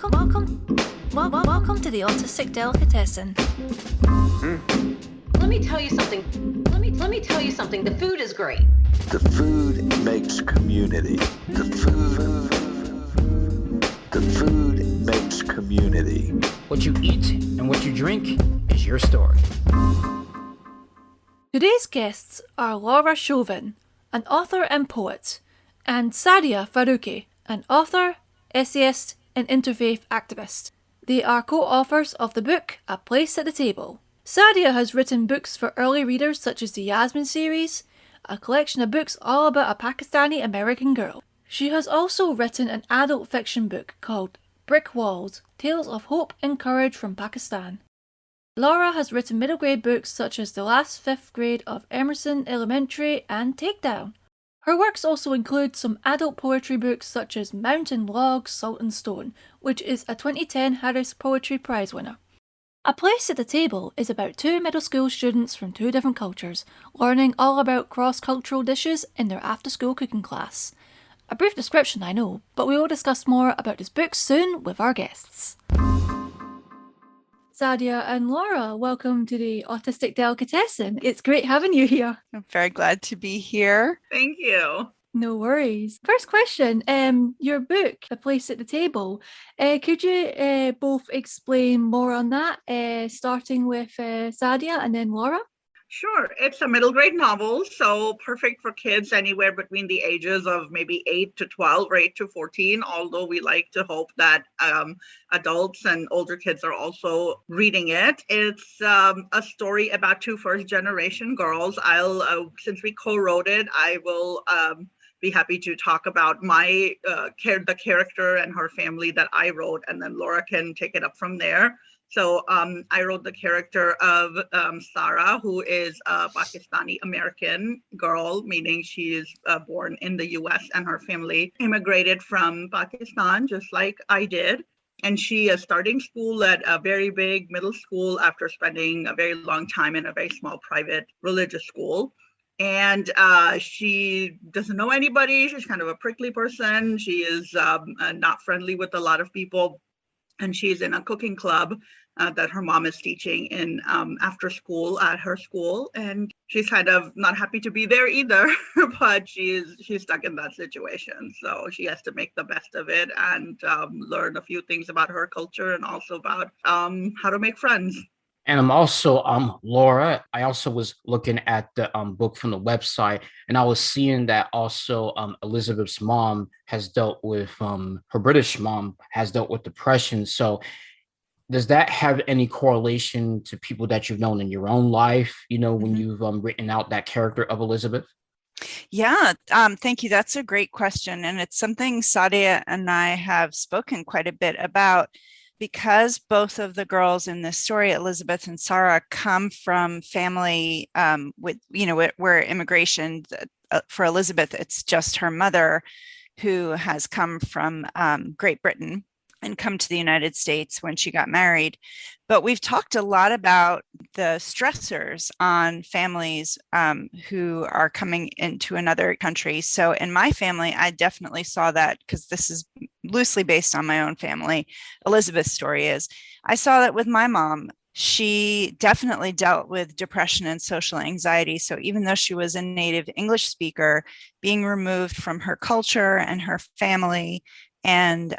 Welcome to the Autistic Delicatessen. Let me tell you something. Let me tell you something. The food is great. The food makes community. The food makes community. What you eat and what you drink is your story. Today's guests are Laura Shovan, an author and poet, and Saadia Faruqi, an author, essayist, and interfaith activist. They are co-authors of the book A Place at the Table. Saadia has written books for early readers such as the Yasmin series, a collection of books all about a Pakistani American girl. She has also written an adult fiction book called Brick Walls, Tales of Hope and Courage from Pakistan. Laura has written middle grade books such as The Last Fifth Grade of Emerson Elementary and Takedown. Her works also include some adult poetry books such as Mountain Logs, Salt and Stone, which is a 2010 Harris Poetry Prize winner. A Place at the Table is about two middle school students from two different cultures learning all about cross-cultural dishes in their after-school cooking class. A brief description, I know, but we will discuss more about this book soon with our guests. Saadia and Laura, welcome to the Autistic Delicatessen. It's great having you here. I'm very glad to be here. Thank you. No worries. First question, your book, A Place at the Table, could you both explain more on that, starting with Saadia and then Laura? Sure. It's a middle grade novel, so perfect for kids anywhere between the ages of maybe 8 to 12 or 8 to 14, although we like to hope that adults and older kids are also reading it. It's a story about two first-generation girls. Since we co-wrote it, I will be happy to talk about the character and her family that I wrote, and then Laura can take it up from there. So I wrote the character of Sarah, who is a Pakistani American girl, meaning she is born in the US and her family immigrated from Pakistan, just like I did. And she is starting school at a very big middle school after spending a very long time in a very small private religious school. And she doesn't know anybody. She's kind of a prickly person. She is not friendly with a lot of people. And she's in a cooking club that her mom is teaching in after school at her school. And she's kind of not happy to be there either, but she's stuck in that situation. So she has to make the best of it and learn a few things about her culture and also about how to make friends. And I'm also Laura. I also was looking at the book from the website, and I was seeing that also Elizabeth's mom has dealt with her British mom has dealt with depression. So does that have any correlation to people that you've known in your own life, when you've written out that character of Elizabeth? Yeah, thank you. That's a great question. And it's something Saadia and I have spoken quite a bit about. Because both of the girls in this story, Elizabeth and Sarah, come from family where immigration, for Elizabeth, it's just her mother who has come from Great Britain and come to the United States when she got married. But we've talked a lot about the stressors on families who are coming into another country. So in my family, I definitely saw that, because this is loosely based on my own family. Elizabeth's story is, I saw that with my mom. She definitely dealt with depression and social anxiety. So even though she was a native English speaker, being removed from her culture and her family and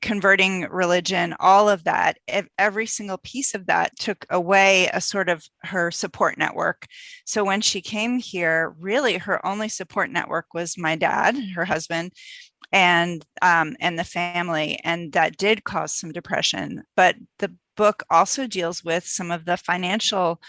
converting religion, all of that, every single piece of that took away a sort of her support network. So when she came here, really her only support network was my dad, her husband, and the family. And that did cause some depression. But the book also deals with some of the financial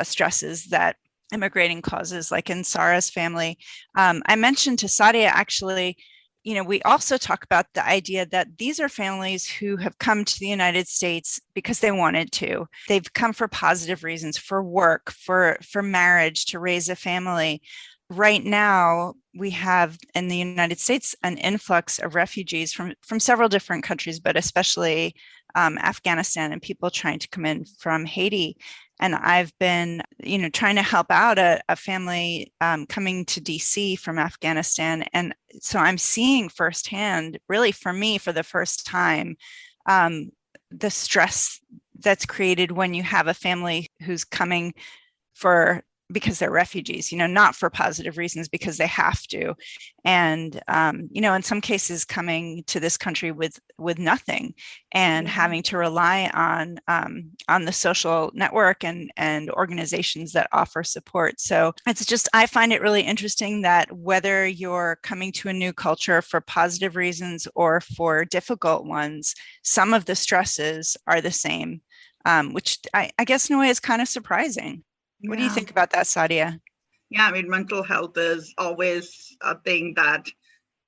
stresses that immigrating causes, like in Sarah's family. I mentioned to Saadia, actually, we also talk about the idea that these are families who have come to the United States because they wanted to. They've come for positive reasons, for work, for marriage, to raise a family. Right now, we have in the United States an influx of refugees from several different countries, but especially Afghanistan, and people trying to come in from Haiti. And I've been, trying to help out a family coming to DC from Afghanistan. And so I'm seeing firsthand, really for me, for the first time, the stress that's created when you have a family who's coming because they're refugees, not for positive reasons, because they have to. And, in some cases coming to this country with nothing and having to rely on the social network and organizations that offer support. So it's just, I find it really interesting that whether you're coming to a new culture for positive reasons or for difficult ones, some of the stresses are the same, which I guess in a way is kind of surprising. What do you think about that, Saadia? Yeah, I mean, mental health is always a thing that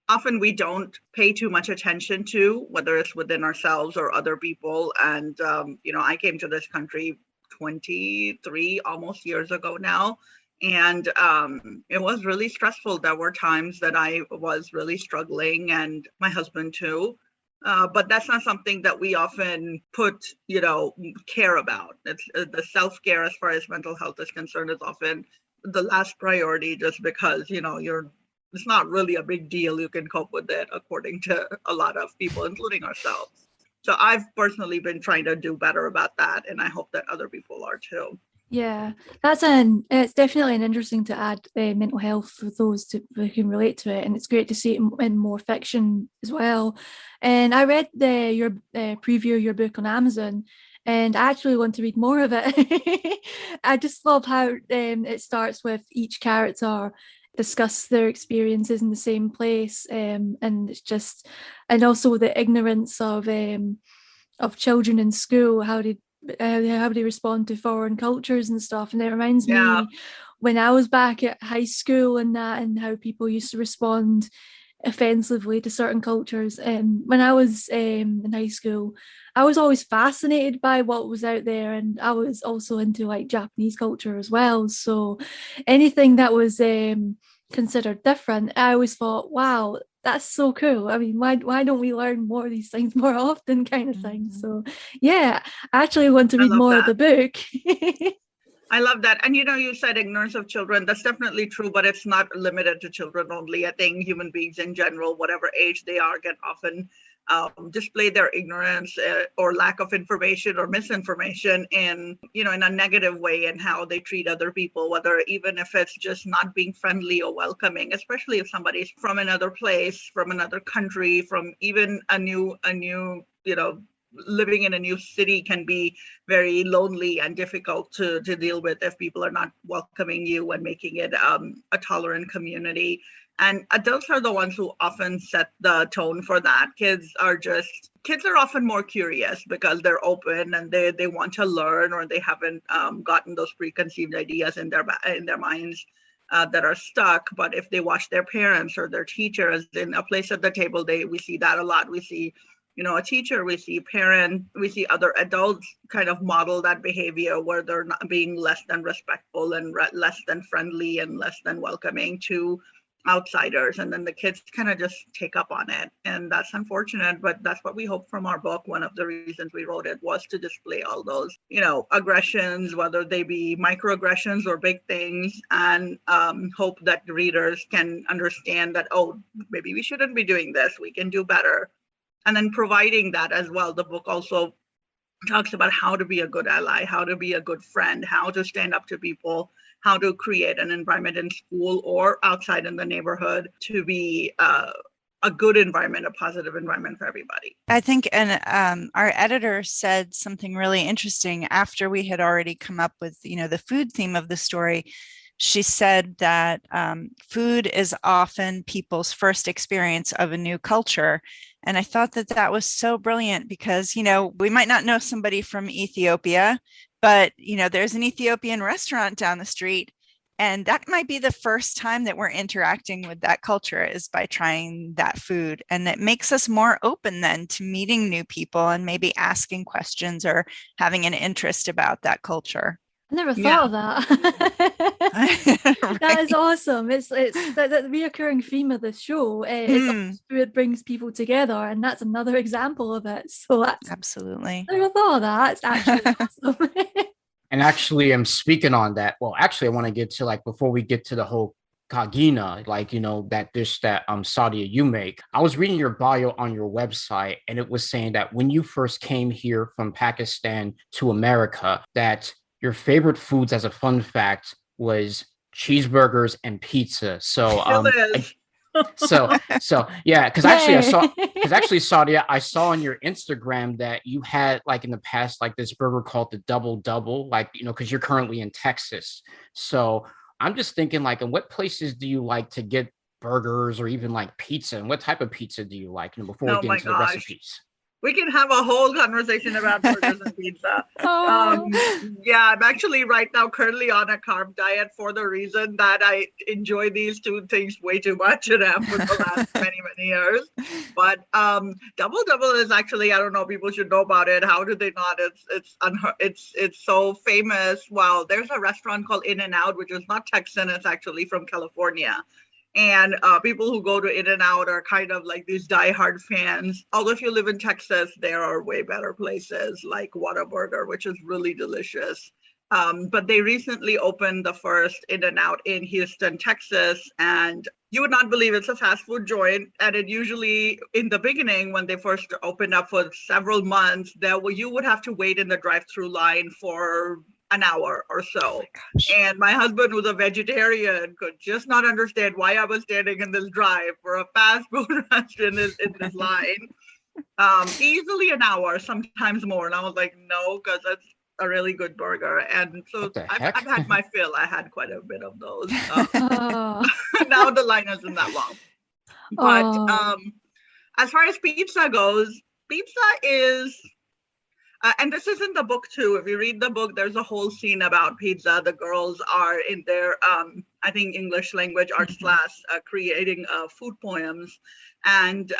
often we don't pay too much attention to, whether it's within ourselves or other people. And, I came to this country 23 almost years ago now. And it was really stressful. There were times that I was really struggling, and my husband too. But that's not something that we often care about. It's the self-care as far as mental health is concerned is often the last priority, just because, it's not really a big deal. You can cope with it, according to a lot of people, including ourselves. So I've personally been trying to do better about that, and I hope that other people are too. Yeah, it's definitely an interesting to add mental health for those who can relate to it, and it's great to see it in more fiction as well. And I read your preview of your book on Amazon, and I actually want to read more of it. I just love how it starts with each character discuss their experiences in the same place, and it's just, and also the ignorance of children in school, how they respond to foreign cultures and stuff. And it reminds me when I was back at high school and how people used to respond offensively to certain cultures. When I was in high school, I was always fascinated by what was out there, and I was also into like Japanese culture as well. So anything that was considered different, I always thought, wow, that's so cool. I mean, why don't we learn more of these things more often, kind of thing. So yeah, I actually want to read more of the book. I love that. And you said ignorance of children. That's definitely true, but it's not limited to children only. I think human beings in general, whatever age they are, can often display their ignorance or lack of information or misinformation in a negative way, in how they treat other people, whether even if it's just not being friendly or welcoming, especially if somebody's from another place, from another country, from even a new living in a new city can be very lonely and difficult to deal with if people are not welcoming you and making it a tolerant community. And adults are the ones who often set the tone for that. Kids are often more curious because they're open and they want to learn, or they haven't gotten those preconceived ideas in their minds that are stuck. But if they watch their parents or their teachers in a place at the table, we see that a lot. We see a teacher, we see parent, we see other adults kind of model that behavior, where they're not being less than respectful and less than friendly and less than welcoming to outsiders. And then the kids kind of just take up on it. And that's unfortunate, but that's what we hope from our book. One of the reasons we wrote it was to display all those, aggressions, whether they be microaggressions or big things, and hope that the readers can understand that, oh, maybe we shouldn't be doing this. We can do better. And then providing that as well. The book also talks about how to be a good ally, how to be a good friend, how to stand up to people, how to create an environment in school or outside in the neighborhood to be a good environment, a positive environment for everybody. I think, and our editor said something really interesting after we had already come up with, the food theme of the story. She said that food is often people's first experience of a new culture. And I thought that was so brilliant because, we might not know somebody from Ethiopia, but, there's an Ethiopian restaurant down the street. And that might be the first time that we're interacting with that culture, is by trying that food. And it makes us more open then to meeting new people and maybe asking questions or having an interest about that culture. I never thought of that. Right. That is awesome. It's the reoccurring theme of the show. It brings people together, and that's another example of it. So that's absolutely. I never thought of that. It's actually awesome. And actually, I'm speaking on that. Well, actually, I want to get to before we get to the whole Kagina, like, that dish that Saadia you make. I was reading your bio on your website, and it was saying that when you first came here from Pakistan to America, that your favorite foods, as a fun fact, was cheeseburgers and pizza. So Still is. so yeah, because actually I Yay. saw because actually, Saadia, I saw on your Instagram that you had, like, in the past, like, this burger called the Double Double, like, because you're currently in Texas. So I'm just thinking, like, in what places do you like to get burgers or even like pizza, and what type of pizza do you like? Before we Oh get my into the gosh. recipes. We can have a whole conversation about burgers and pizza. Oh. Yeah, I'm actually right now currently on a carb diet for the reason that I enjoy these two things way too much and have for the last many, many years. But Double Double is actually, I don't know, people should know about it. How do they not? It's so famous. Well, there's a restaurant called In-N-Out, which is not Texan, it's actually from California. And people who go to In-N-Out are kind of like these diehard fans. Although if you live in Texas, there are way better places like Whataburger, which is really delicious. But they recently opened the first In-N-Out in Houston, Texas, and you would not believe it's a fast food joint. And it usually, in the beginning, when they first opened up for several months, you would have to wait in the drive-through line for an hour or so. And my husband, who's a vegetarian, could just not understand why I was standing in this drive for a fast food restaurant in this line. Easily an hour, sometimes more. And I was like, no, because that's a really good burger. And so What the I've heck? had my fill. I had quite a bit of those. Oh. Now the line isn't that long. But Oh. as far as pizza goes, pizza is and this is in the book too. If you read the book, there's a whole scene about pizza. The girls are in their, I think, English language arts class, creating food poems. And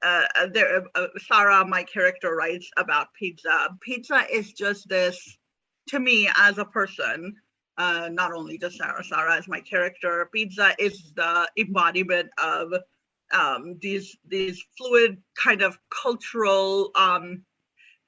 Sarah, my character, writes about pizza. Pizza is just this, to me, as a person, not only to Sarah as my character, pizza is the embodiment of these fluid kind of cultural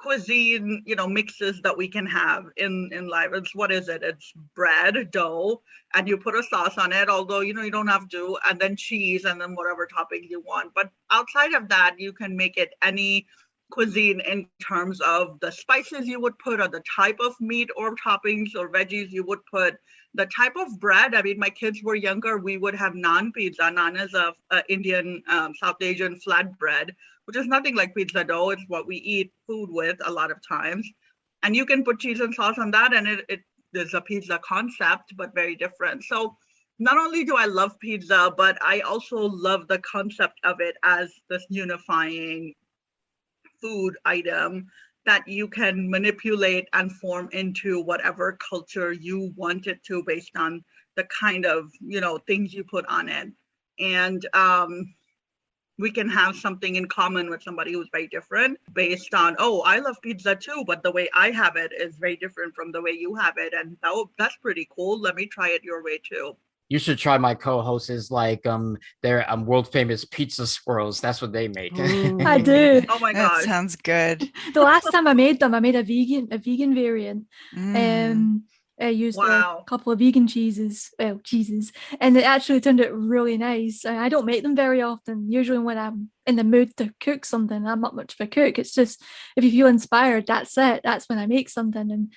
cuisine, mixes that we can have in life. It's, what is it? It's bread, dough, and you put a sauce on it, although, you don't have to, and then cheese, and then whatever toppings you want. But outside of that, you can make it any cuisine in terms of the spices you would put, or the type of meat or toppings or veggies you would put, the type of bread. I mean, my kids were younger, we would have naan pizza. Naan is a Indian, South Asian flat bread, which is nothing like pizza dough. It's what we eat food with a lot of times. And you can put cheese and sauce on that, and it is a pizza concept, but very different. So not only do I love pizza, but I also love the concept of it as this unifying food item that you can manipulate and form into whatever culture you want it to, based on the kind of, things you put on it. And we can have something in common with somebody who's very different based on, oh, I love pizza too, but the way I have it is very different from the way you have it. And that's pretty cool. Let me try it your way too. You should try my co-hosts, is like they're world famous pizza swirls. That's what they make. I do. Oh my That gosh. sounds good. The last time I made them, I made a vegan variant. I used Wow. a couple of vegan cheeses, and it actually turned out really nice. And I don't make them very often. Usually when I'm in the mood to cook something, I'm not much of a cook. It's just, if you feel inspired, that's it. That's when I make something. And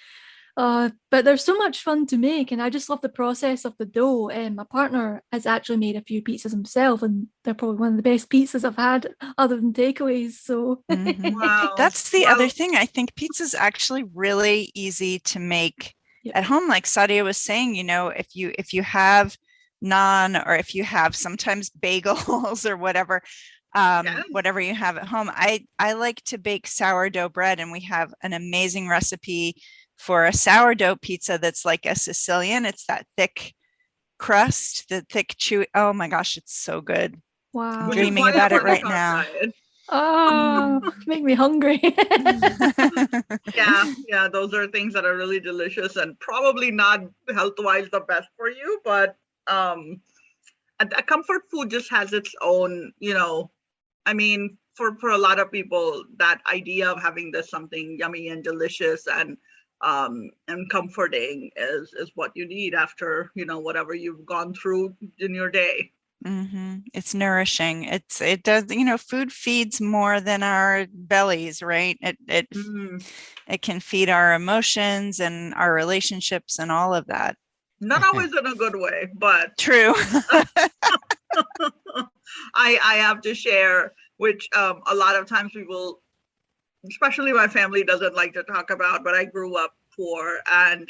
but they're so much fun to make, and I just love the process of the dough. And my partner has actually made a few pizzas himself, and they're probably one of the best pizzas I've had other than takeaways. So Wow. That's the other thing. I think pizza's actually really easy to make at home. Like Saadia was saying, if you have naan, or if you have sometimes bagels or whatever, whatever you have at home. I like to bake sourdough bread, and we have an amazing recipe for a sourdough pizza that's like a Sicilian. It's that thick crust, the thick chewy. Oh my gosh, it's so good. wow. I'm dreaming about it right now. Oh, make me hungry. Yeah, those are things that are really delicious and probably not health-wise the best for you, but a comfort food just has its own, I mean, for a lot of people, that idea of having this something yummy and delicious and and comforting is what you need after, whatever you've gone through in your day. It's nourishing. It does, food feeds more than our bellies, right? It can feed our emotions and our relationships and all of that. Not always in a good way, but true. I have to share, which a lot of times people, especially my family, doesn't like to talk about, but I grew up poor and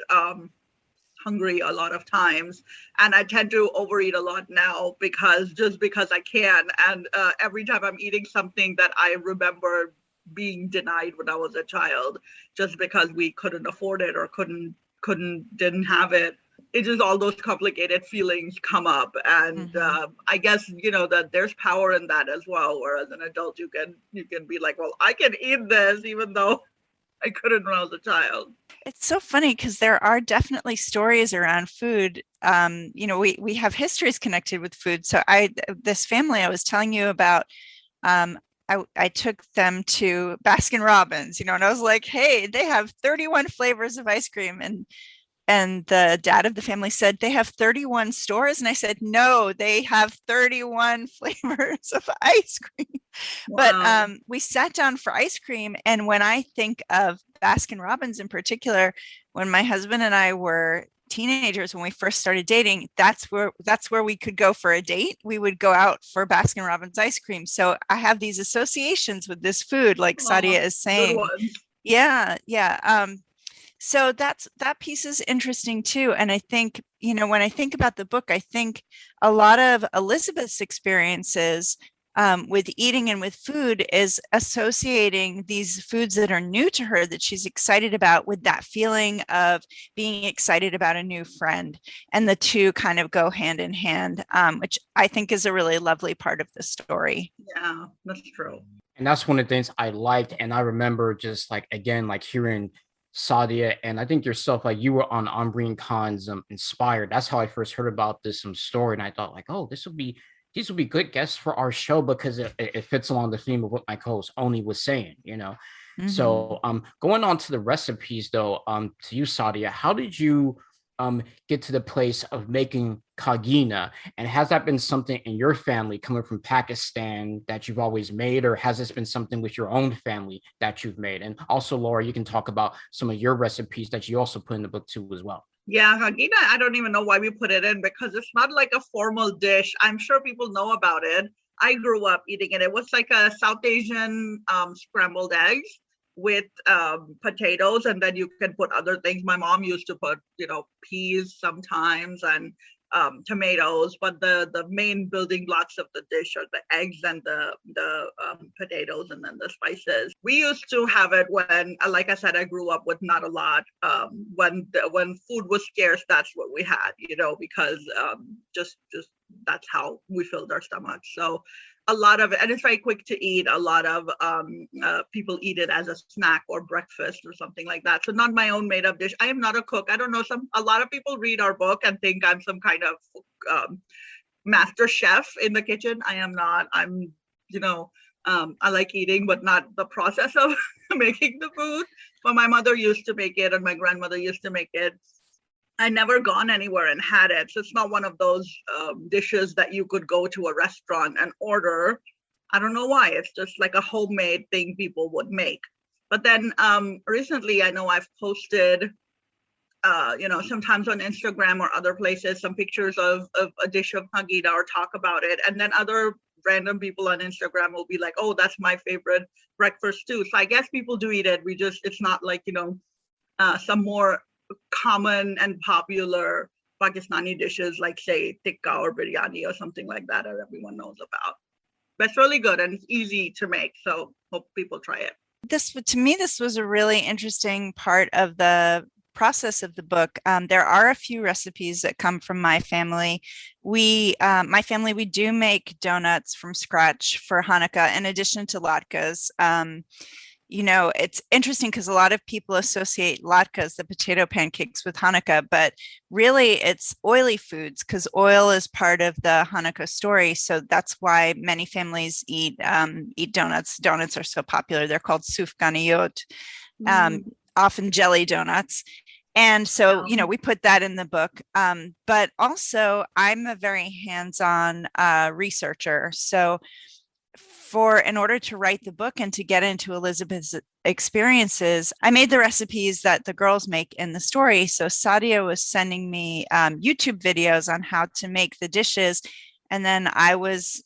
hungry a lot of times, and I tend to overeat a lot now because I can, and every time I'm eating something that I remember being denied when I was a child, just because we couldn't afford it or didn't have it, just all those complicated feelings come up, and I guess that there's power in that as well. Whereas an adult, you can be like, well, I can eat this even though I couldn't when I was a child. It's so funny because there are definitely stories around food. We have histories connected with food. So this family I was telling you about, I took them to Baskin Robbins, and I was like, hey, they have 31 flavors of ice cream. And the dad of the family said, they have 31 stores. And I said, no, they have 31 flavors of ice cream. Wow. But we sat down for ice cream. And when I think of Baskin Robbins in particular, when my husband and I were teenagers, when we first started dating, that's where we could go for a date. We would go out for Baskin Robbins ice cream. So I have these associations with this food, like Saadia is saying. Yeah. So that piece is interesting too. And I think, when I think about the book, I think a lot of Elizabeth's experiences with eating and with food is associating these foods that are new to her, that she's excited about, with that feeling of being excited about a new friend. And the two kind of go hand in hand, which I think is a really lovely part of the story. Yeah, that's true. And that's one of the things I liked. And I remember just hearing Saadia, and I think yourself, like you were on Ambreen Khan's Inspired. That's how I first heard about this story, and I thought like, oh, these would be good guests for our show because it fits along the theme of what my co-host Oni was saying, So going on to the recipes though, to you, Saadia, how did you get to the place of making kagina, and has that been something in your family coming from Pakistan that you've always made, or has this been something with your own family that you've made? And also, Laura, you can talk about some of your recipes that you also put in the book too as well. Yeah, kagina, I don't even know why we put it in, because it's not like a formal dish. I'm sure people know about it. I grew up eating it. It was like a South Asian scrambled eggs with potatoes, and then you can put other things. My mom used to put peas sometimes, and tomatoes, but the main building blocks of the dish are the eggs and the potatoes, and then the spices. We used to have it when, like I said, I grew up with not a lot. When food was scarce, that's what we had, because just that's how we filled our stomachs. So a lot of it, and it's very quick to eat. A lot of people eat it as a snack or breakfast or something like that. So not my own made up dish. I am not a cook. I don't know. A lot of people read our book and think I'm some kind of master chef in the kitchen. I am not. I'm, I like eating, but not the process of making the food. But my mother used to make it, and my grandmother used to make it. I never gone anywhere and had it. So it's not one of those dishes that you could go to a restaurant and order. I don't know why. It's just like a homemade thing people would make. But then recently, I know I've posted, sometimes on Instagram or other places, some pictures of a dish of kagina or talk about it. And then other random people on Instagram will be like, oh, that's my favorite breakfast too. So I guess people do eat it. It's not like, some more common and popular Pakistani dishes like, say, tikka or biryani or something like that everyone knows about. But it's really good and it's easy to make, so hope people try it. To me, this was a really interesting part of the process of the book. There are a few recipes that come from my family. We do make donuts from scratch for Hanukkah in addition to latkes. It's interesting because a lot of people associate latkes, the potato pancakes, with Hanukkah, but really it's oily foods because oil is part of the Hanukkah story. So that's why many families eat donuts. Donuts are so popular. They're called sufganiyot. often jelly donuts. And so, we put that in the book. But also, I'm a very hands-on researcher. So in order to write the book and to get into Elizabeth's experiences, I made the recipes that the girls make in the story. So Saadia was sending me YouTube videos on how to make the dishes. And then I was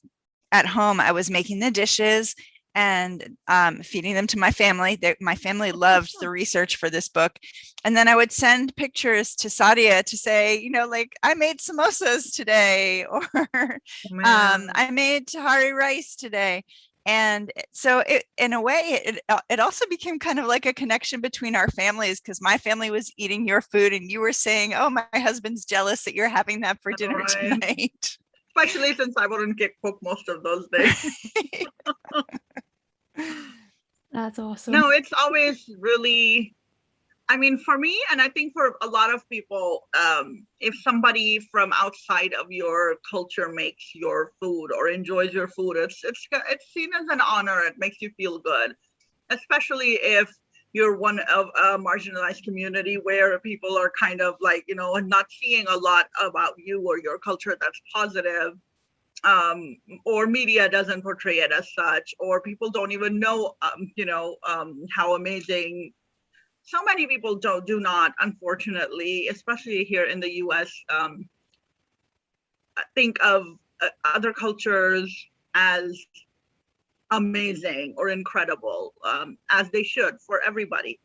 at home, I was making the dishes and feeding them to my family. My family loved the research for this book. And then I would send pictures to Saadia to say, like, I made samosas today, or I made tahari rice today. And so in a way, it also became kind of like a connection between our families, because my family was eating your food and you were saying, oh, my husband's jealous that you're having that for dinner tonight. Especially since I wouldn't cook most of those days. That's awesome. No, it's always really, for me, and I think for a lot of people, if somebody from outside of your culture makes your food or enjoys your food, it's seen as an honor. It makes you feel good, especially if you're one of a marginalized community where people are kind of like, not seeing a lot about you or your culture that's positive. Or media doesn't portray it as such, or people don't even know, how amazing. So many people do not, unfortunately, especially here in the U.S., think of other cultures as amazing or incredible, as they should for everybody.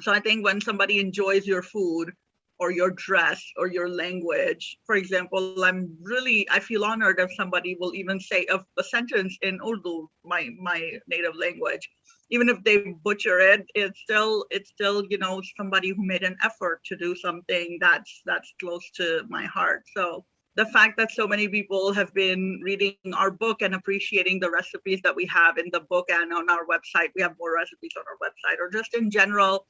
So I think when somebody enjoys your food or your dress or your language, for example, I feel honored if somebody will even say a sentence in Urdu, my native language. Even if they butcher it, it's still, somebody who made an effort to do something that's close to my heart. So the fact that so many people have been reading our book and appreciating the recipes that we have in the book and on our website, we have more recipes on our website, or just in general.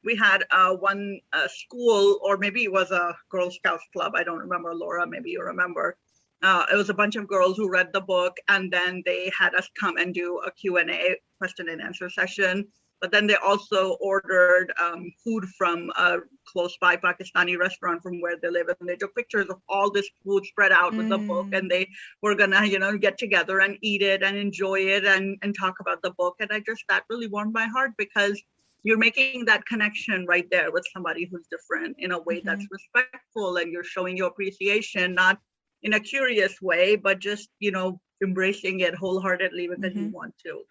We had one school, or maybe it was a Girl Scouts club. I don't remember, Laura, maybe you remember. It was a bunch of girls who read the book, and then they had us come and do a Q&A, question and answer session. But then they also ordered food from a close by Pakistani restaurant from where they live. And they took pictures of all this food spread out with the book. And they were gonna, get together and eat it and enjoy it and talk about the book. And that really warmed my heart, because you're making that connection right there with somebody who's different in a way that's respectful, and you're showing your appreciation, not in a curious way, but just, embracing it wholeheartedly because you want to.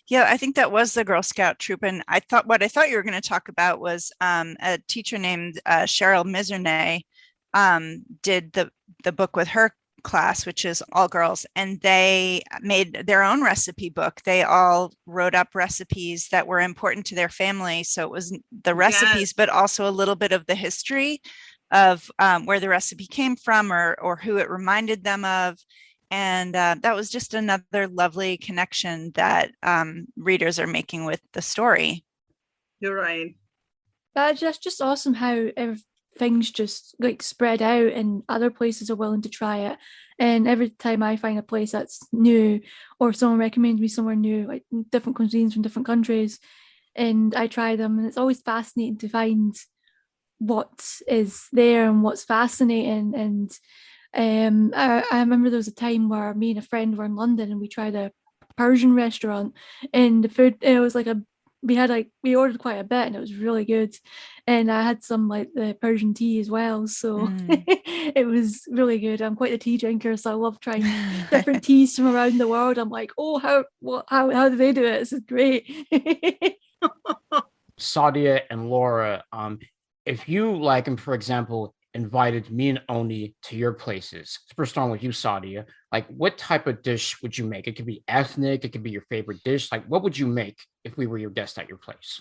Yeah, I think that was the Girl Scout troop. And what I thought you were going to talk about was a teacher named Cheryl Mizernay did the book with her class, which is all girls, and they made their own recipe book. They all wrote up recipes that were important to their family. So it was the recipes, but also a little bit of the history of where the recipe came from, or who it reminded them of. And that was just another lovely connection that readers are making with the story. You're right. That's just awesome how things just like spread out and other places are willing to try it. And every time I find a place that's new, or someone recommends me somewhere new, like different cuisines from different countries, and I try them, and it's always fascinating to find what is there and what's fascinating. And I remember there was a time where me and a friend were in London and we tried a Persian restaurant, and the food, it was like we ordered quite a bit and it was really good, and I had some like the Persian tea as well, so it was really good. I'm quite a tea drinker, so I love trying different teas from around the world. I'm like, oh, how do they do it? This is great. Saadia and Laura, if you for example, invited me and Oni to your places, first starting with you, Saadia, like what type of dish would you make? It could be ethnic, it could be your favorite dish. Like what would you make if we were your guest at your place?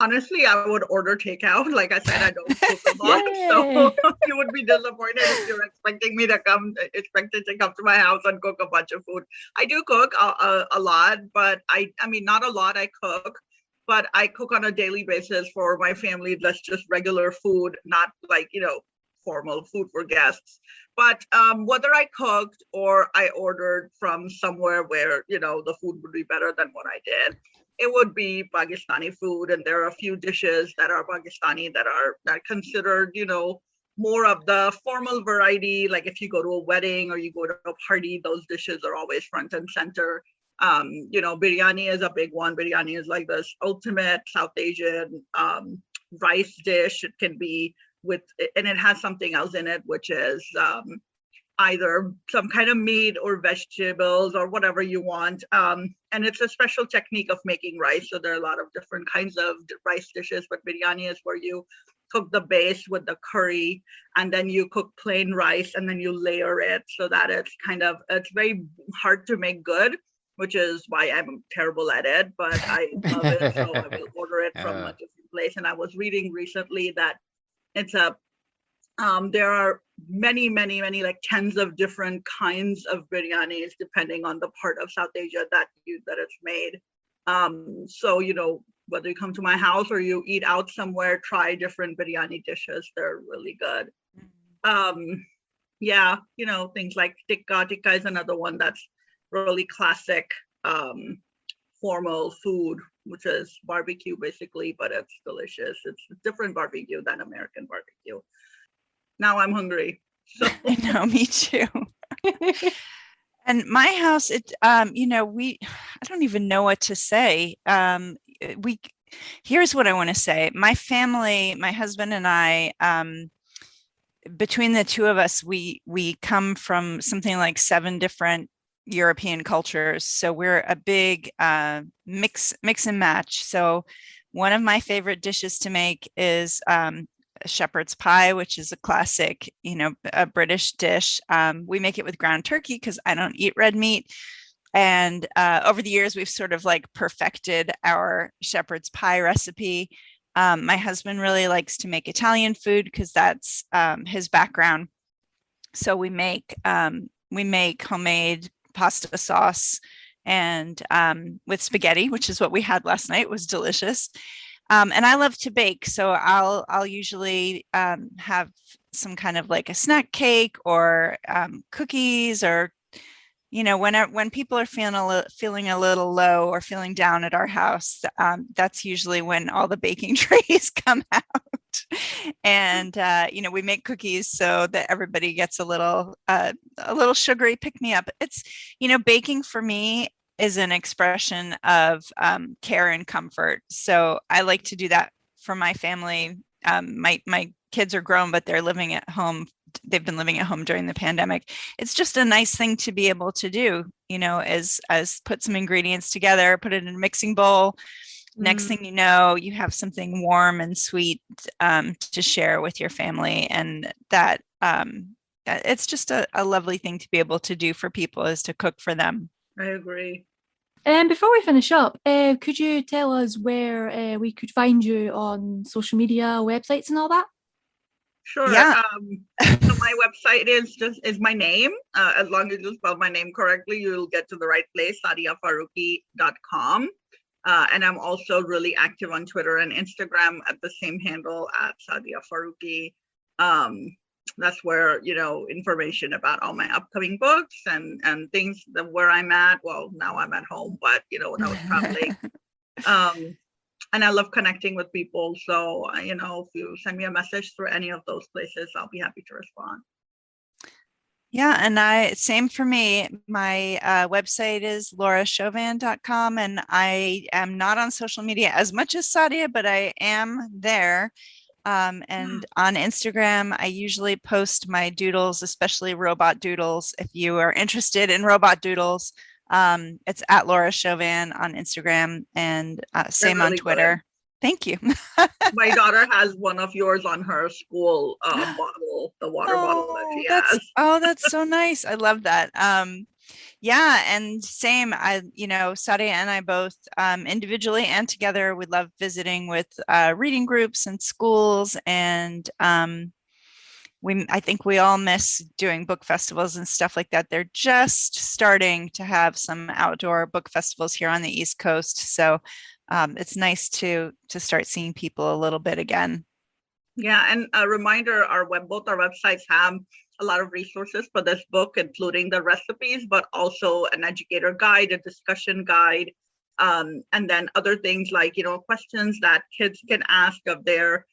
Honestly, I would order takeout. Like I said, I don't cook a lot, so you would be disappointed if you're expecting me to come to my house and cook a bunch of food. I do cook a lot, but I mean, not a lot I cook, but I cook on a daily basis for my family. That's just regular food, not like, formal food for guests. But whether I cooked or I ordered from somewhere where, the food would be better than what I did, it would be Pakistani food, and there are a few dishes that are Pakistani that are considered, more of the formal variety. Like if you go to a wedding or you go to a party, those dishes are always front and center. Biryani is a big one. Biryani is like this ultimate South Asian rice dish. It can be and it has something else in it, which is either some kind of meat or vegetables or whatever you want. And it's a special technique of making rice. So there are a lot of different kinds of rice dishes, but biryani is where you cook the base with the curry, and then you cook plain rice, and then you layer it so that it's very hard to make good, which is why I'm terrible at it, but I love it. So I will order it from a different place. And I was reading recently that there are many, like tens of different kinds of biryanis depending on the part of South Asia that it's made. So whether you come to my house or you eat out somewhere, try different biryani dishes. They're really good. Things like tikka. Tikka is another one that's really classic formal food, which is barbecue basically, but it's delicious. It's a different barbecue than American barbecue. Now I'm hungry. So. I know, me too. And my house, I don't even know what to say. Here's what I want to say. My family, my husband and I, between the two of us, we come from something like 7 different European cultures. So we're a big mix and match. So one of my favorite dishes to make is shepherd's pie, which is a classic, a British dish. We make it with ground turkey because I don't eat red meat. And over the years, we've sort of like perfected our shepherd's pie recipe. My husband really likes to make Italian food because that's his background. So we make homemade pasta sauce and with spaghetti, which is what we had last night. It was delicious. And I love to bake, so I'll usually have some kind of like a snack cake or cookies, or when people are feeling a little low or feeling down at our house, that's usually when all the baking trays come out. And we make cookies so that everybody gets a little sugary pick-me-up. It's baking for me is an expression of care and comfort. So I like to do that for my family. My kids are grown, but they're living at home. They've been living at home during the pandemic. It's just a nice thing to be able to do, as put some ingredients together, put it in a mixing bowl. Next thing you know, you have something warm and sweet to share with your family. And that it's just a lovely thing to be able to do for people, is to cook for them. I agree. And before we finish up, could you tell us where we could find you on social media, websites, and all that? Sure. Yeah. So my website is my name. As long as you spell my name correctly, you'll get to the right place, saadiafaruqi.com. And I'm also really active on Twitter and Instagram at the same handle at Saadia Faruqi. That's where, information about all my upcoming books and things where I'm at. Well, now I'm at home, but, when I was traveling. And I love connecting with people. So, if you send me a message through any of those places, I'll be happy to respond. Yeah, and same for me. My website is laurashovan.com, and I am not on social media as much as Saadia, but I am there. And on Instagram, I usually post my doodles, especially robot doodles. If you are interested in robot doodles, it's at Laura Shovan on Instagram, and same really on Twitter. Good. Thank you. My daughter has one of yours on her school bottle, the water bottle that she has. That's so nice. I love that. Yeah, and same. Saadia and I both individually and together, we love visiting with reading groups and schools, and I think we all miss doing book festivals and stuff like that. They're just starting to have some outdoor book festivals here on the East Coast, so it's nice to start seeing people a little bit again. Yeah, and a reminder: both our websites have a lot of resources for this book, including the recipes, but also an educator guide, a discussion guide, And then other things like, questions that kids can ask of their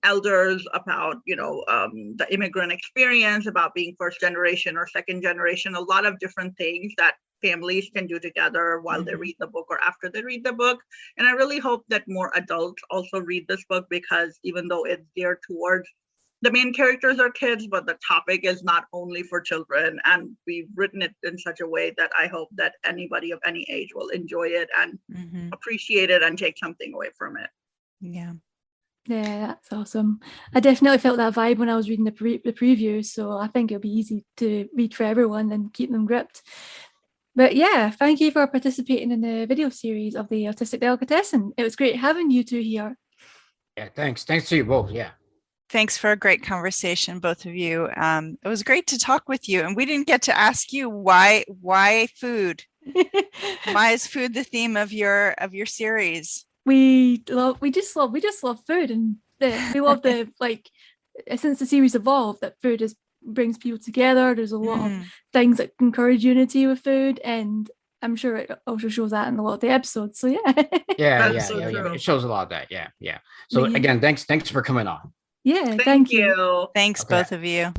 elders about, the immigrant experience, about being first generation or second generation, a lot of different things that families can do together while they read the book or after they read the book. And I really hope that more adults also read this book, because even though it's geared towards the main characters are kids, but the topic is not only for children. And we've written it in such a way that I hope that anybody of any age will enjoy it and appreciate it and take something away from it. Yeah. Yeah, that's awesome. I definitely felt that vibe when I was reading the preview, so I think it'll be easy to read for everyone and keep them gripped. But yeah, thank you for participating in the video series of the Autistic Delicatessen. It was great having you two here. Yeah, thanks. Thanks to you both. Yeah. Thanks for a great conversation, both of you. It was great to talk with you, and we didn't get to ask you why food. Why is food the theme of your series? We just love food, and we love the since the series evolved, that food brings people together. There's a lot of things that encourage unity with food, and I'm sure it also shows that in a lot of the episodes. So yeah. Yeah. True. It shows a lot of that. Yeah. So again, thanks for coming on. Yeah, thank you. Thanks, both of you.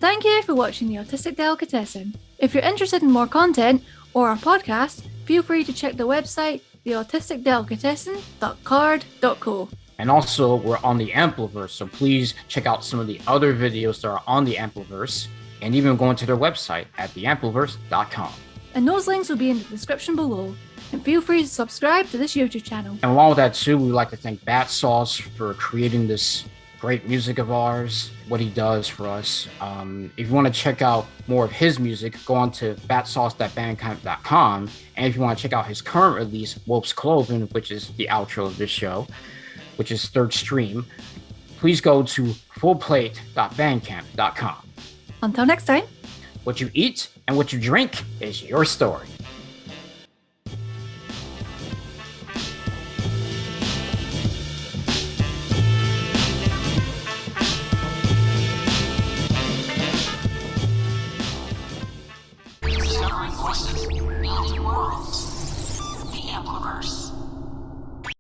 Thank you for watching the Autistic Delicatessen. If you're interested in more content or our podcast, feel free to check the website, theautisticdelicatessen.card.co. And also, we're on the Ampliverse, so please check out some of the other videos that are on the Ampliverse, and even go into their website at theampliverse.com. And those links will be in the description below. And feel free to subscribe to this YouTube channel. And along with that too, we'd like to thank Bat Sauce for creating this great music of ours, what he does for us. If you want to check out more of his music, go on to batsauce.bandcamp.com. And if you want to check out his current release, Wolf's Clothing, which is the outro of this show, which is third stream, please go to fullplate.bandcamp.com. Until next time. What you eat and what you drink is your story.